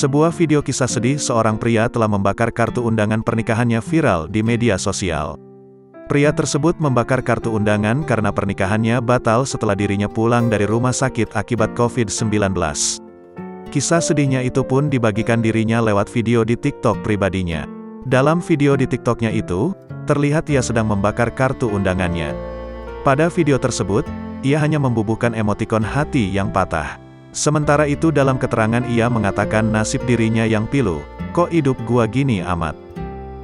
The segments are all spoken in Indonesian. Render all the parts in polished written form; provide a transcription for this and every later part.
Sebuah video kisah sedih seorang pria telah membakar kartu undangan pernikahannya viral di media sosial. Pria tersebut membakar kartu undangan karena pernikahannya batal setelah dirinya pulang dari rumah sakit akibat COVID-19. Kisah sedihnya itu pun dibagikan dirinya lewat video di TikTok pribadinya. Dalam video di TikToknya itu, terlihat ia sedang membakar kartu undangannya. Pada video tersebut, ia hanya membubuhkan emotikon hati yang patah. Sementara itu dalam keterangan ia mengatakan nasib dirinya yang pilu, kok hidup gua gini amat.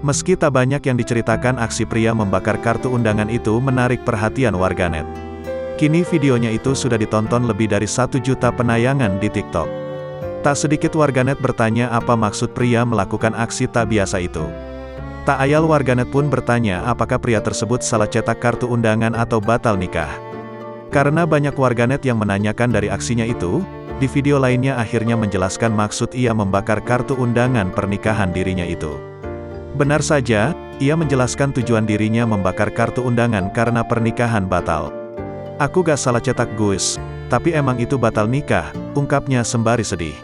Meski tak banyak yang diceritakan, aksi pria membakar kartu undangan itu menarik perhatian warganet. Kini videonya itu sudah ditonton lebih dari 1 juta penayangan di TikTok. Tak sedikit warganet bertanya apa maksud pria melakukan aksi tak biasa itu. Tak ayal warganet pun bertanya apakah pria tersebut salah cetak kartu undangan atau batal nikah. Karena banyak warganet yang menanyakan dari aksinya itu, di video lainnya akhirnya menjelaskan maksud ia membakar kartu undangan pernikahan dirinya itu. Benar saja, ia menjelaskan tujuan dirinya membakar kartu undangan karena pernikahan batal. Aku gak salah cetak Gus, tapi emang itu batal nikah, ungkapnya sembari sedih.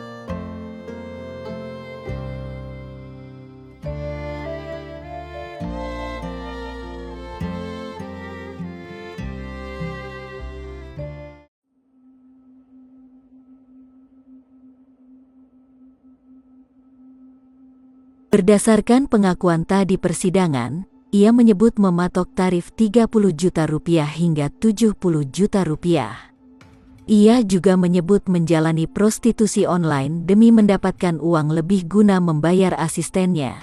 Berdasarkan pengakuan Ta di persidangan, ia menyebut mematok tarif Rp30 juta hingga Rp70 juta. Ia juga menyebut menjalani prostitusi online demi mendapatkan uang lebih guna membayar asistennya.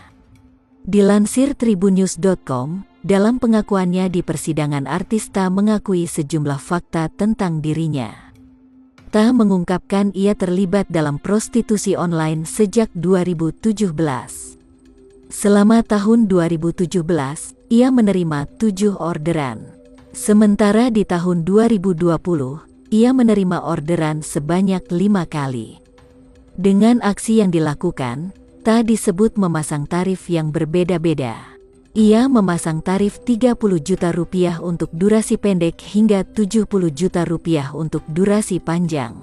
Dilansir tribunnews.com, dalam pengakuannya di persidangan artis Ta mengakui sejumlah fakta tentang dirinya. Ta mengungkapkan ia terlibat dalam prostitusi online sejak 2017. Selama tahun 2017, ia menerima 7 orderan. Sementara di tahun 2020, ia menerima orderan sebanyak 5 kali. Dengan aksi yang dilakukan, Ta disebut memasang tarif yang berbeda-beda. Ia memasang tarif Rp30 juta untuk durasi pendek hingga Rp70 juta untuk durasi panjang.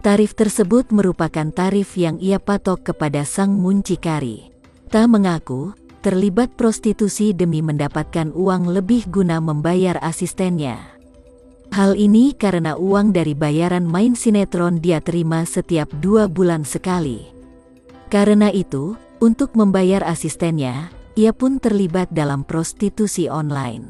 Tarif tersebut merupakan tarif yang ia patok kepada sang muncikari. Ta mengaku terlibat prostitusi demi mendapatkan uang lebih guna membayar asistennya. Hal ini karena uang dari bayaran main sinetron dia terima setiap 2 bulan sekali. Karena itu, untuk membayar asistennya, ia pun terlibat dalam prostitusi online.